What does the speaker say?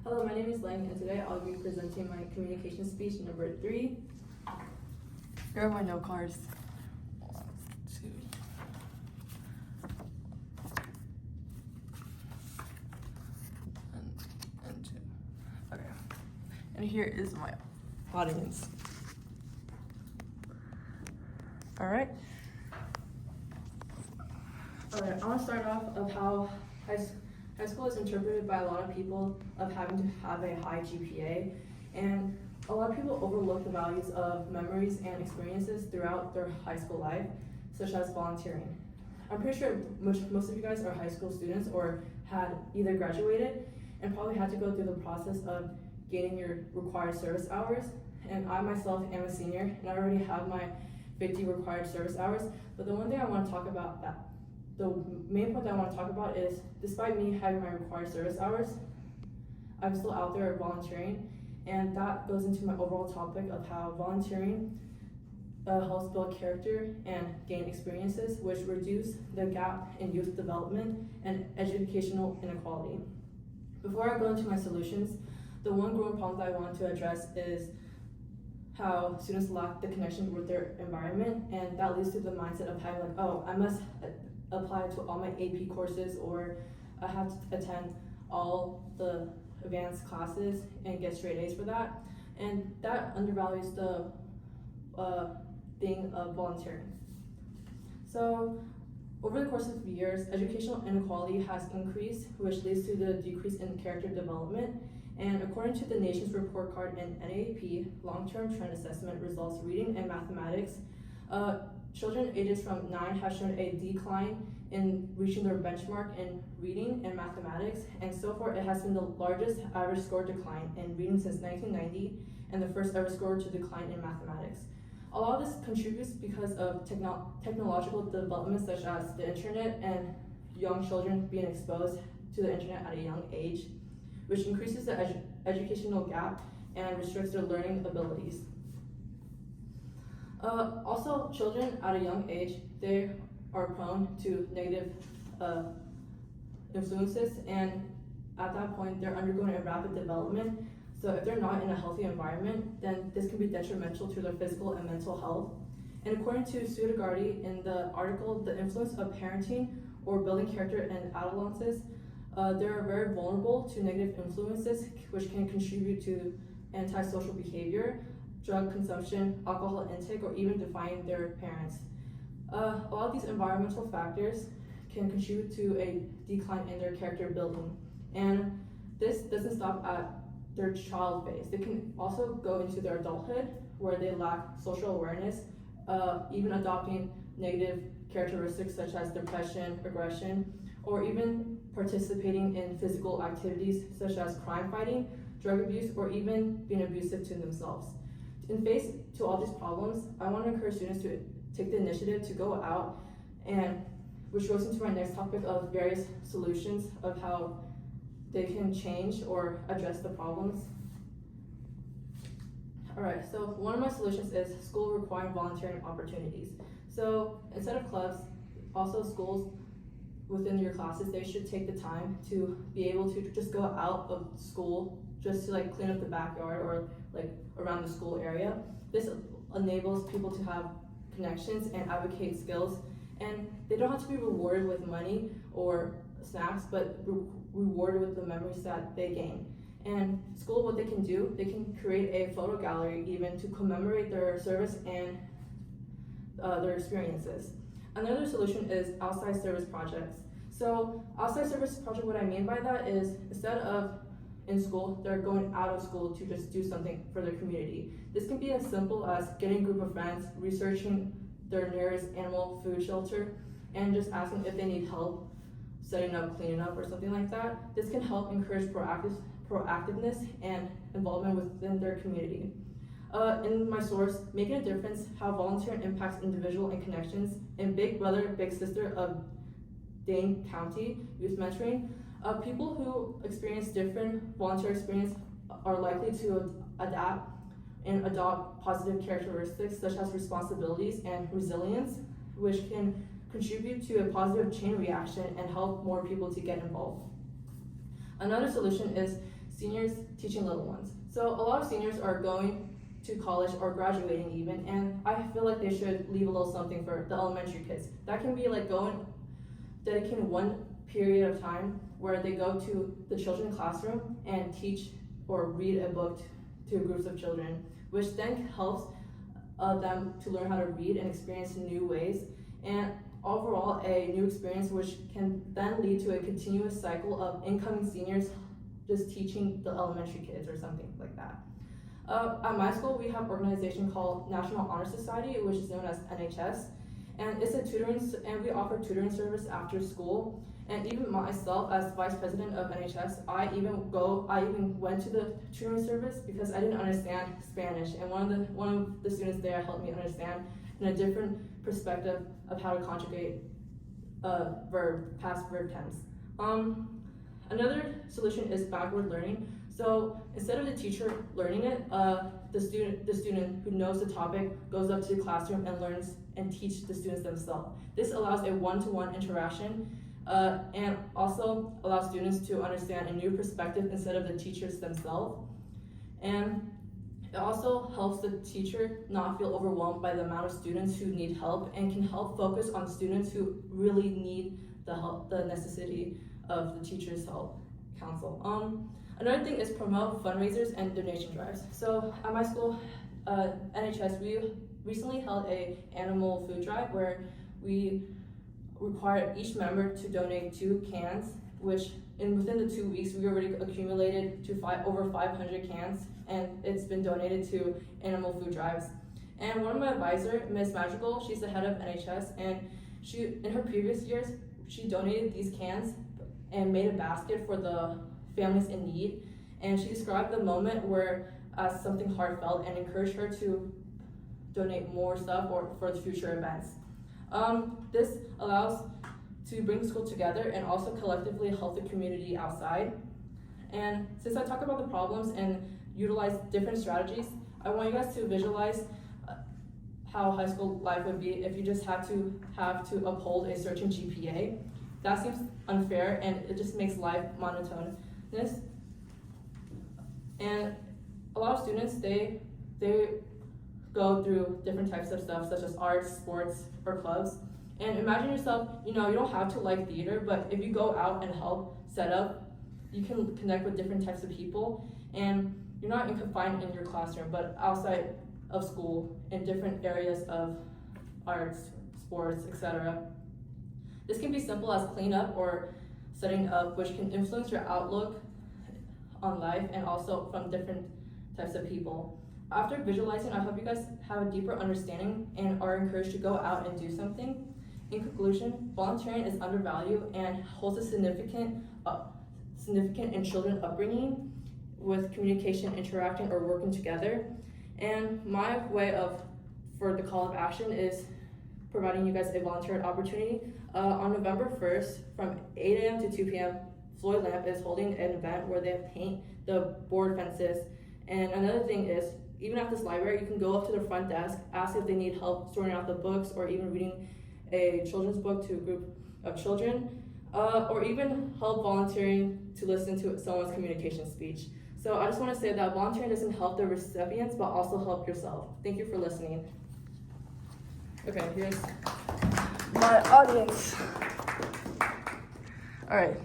Hello, my name is Lang, and today I'll be presenting my communication speech number 3. Here are my note cards. 1, 2. And 2. Okay. And here is my audience. Alright. Alright, I want to start off of how high school is interpreted by a lot of people of having to have a high GPA, and a lot of people overlook the values of memories and experiences throughout their high school life, such as volunteering. I'm pretty sure most of you guys are high school students or had either graduated and probably had to go through the process of gaining your required service hours. And I myself am a senior, and I already have my 50 required service hours. But the one thing I want to talk about, the main point that I want to talk about is, despite me having my required service hours, I'm still out there volunteering, and that goes into my overall topic of how volunteering helps build character and gain experiences, which reduce the gap in youth development and educational inequality. Before I go into my solutions, the one growing problem that I want to address is how students lack the connection with their environment, and that leads to the mindset of having like, oh, I must apply to all my AP courses, or I have to attend all the advanced classes and get straight A's for that, and that undervalues the thing of volunteering. So over the course of years, educational inequality has increased, which leads to the decrease in character development. And according to the nation's report card in NAAP long-term trend assessment results, reading and mathematics, children ages from 9 have shown a decline in reaching their benchmark in reading and mathematics, and so far it has been the largest average score decline in reading since 1990 and the first ever score to decline in mathematics. A lot of this contributes because of technological developments such as the internet and young children being exposed to the internet at a young age, which increases the educational gap and restricts their learning abilities. Also, children at a young age, they are prone to negative influences, and at that point, they're undergoing a rapid development. So if they're not in a healthy environment, then this can be detrimental to their physical and mental health. And according to Sudagardi in the article, the influence of parenting or building character in adolescents, they are very vulnerable to negative influences, which can contribute to antisocial behavior, drug consumption, alcohol intake, or even defying their parents. A lot of these environmental factors can contribute to a decline in their character building. And this doesn't stop at their child phase. They can also go into their adulthood, where they lack social awareness, even adopting negative characteristics such as depression, aggression, or even participating in physical activities such as crime fighting, drug abuse, or even being abusive to themselves. In face to all these problems, I want to encourage students to take the initiative to go out, and which goes into my next topic of various solutions of how they can change or address the problems. Alright, so one of my solutions is school requiring volunteering opportunities. So instead of clubs, also schools within your classes, they should take the time to be able to just go out of school just to like clean up the backyard or like around the school area. This enables people to have connections and advocate skills, and they don't have to be rewarded with money or snacks, but rewarded with the memories that they gain. And school, what they can do, they can create a photo gallery even to commemorate their service and their experiences. Another solution is outside service projects. So outside service project, what I mean by that is, instead of in school, they're going out of school to just do something for their community. This can be as simple as getting a group of friends, researching their nearest animal food shelter, and just asking if they need help setting up, cleaning up, or something like that. This can help encourage proactiveness and involvement within their community. In my source, Making a Difference, How Volunteering Impacts Individual and Connections, in Big Brother, Big Sister of Dane County Youth Mentoring, people who experience different volunteer experience are likely to adapt and adopt positive characteristics such as responsibilities and resilience, which can contribute to a positive chain reaction and help more people to get involved. Another solution is seniors teaching little ones. So a lot of seniors are going to college or graduating even, and I feel like they should leave a little something for the elementary kids. That can be like dedicating one period of time where they go to the children's classroom and teach or read a book to groups of children, which then helps them to learn how to read and experience new ways, and overall a new experience which can then lead to a continuous cycle of incoming seniors just teaching the elementary kids or something like that. At my school, we have an organization called National Honor Society, which is known as NHS, and it's a tutoring, and we offer tutoring service after school. And even myself, as vice president of NHS, I even went to the tutoring service because I didn't understand Spanish, and one of the students there helped me understand in a different perspective of how to conjugate past verb tense. Another solution is backward learning. So instead of the teacher learning it, the student who knows the topic goes up to the classroom and learns and teach the students themselves. This allows a one-to-one interaction and also allows students to understand a new perspective instead of the teachers themselves. And it also helps the teacher not feel overwhelmed by the amount of students who need help, and can help focus on students who really need the help, the necessity of the teacher's help counsel. Another thing is promote fundraisers and donation drives. So at my school, NHS, we recently held a animal food drive where we required each member to donate 2 cans, which within the 2 weeks we already accumulated to over 500 cans, and it's been donated to animal food drives. And one of my advisors, Ms. Magical, she's the head of NHS, and she, in her previous years, she donated these cans and made a basket for the families in need. And she described the moment where as something heartfelt and encouraged her to donate more stuff or for the future events. This allows to bring the school together and also collectively help the community outside. And since I talk about the problems and utilize different strategies, I want you guys to visualize how high school life would be if you just have to uphold a certain GPA. That seems unfair, and it just makes life monotonous. And a lot of students, they go through different types of stuff, such as arts, sports, or clubs. And imagine yourself, you don't have to like theater, but if you go out and help set up, you can connect with different types of people, and you're not confined in your classroom, but outside of school in different areas of arts, sports, etc. This can be simple as cleanup or setting up, which can influence your outlook on life and also from different types of people. After visualizing, I hope you guys have a deeper understanding and are encouraged to go out and do something. In conclusion, volunteering is undervalued and holds a significant in children's upbringing with communication, interacting, or working together. And my way for the call of action is providing you guys a volunteer opportunity. On November 1st, from 8 a.m. to 2 p.m., Floyd Lamp is holding an event where they paint the board fences. And another thing is, even at this library, you can go up to the front desk, ask if they need help sorting out the books or even reading a children's book to a group of children, or even help volunteering to listen to someone's communication speech. So I just want to say that volunteering doesn't help the recipients, but also help yourself. Thank you for listening. Okay, here's my audience. All right.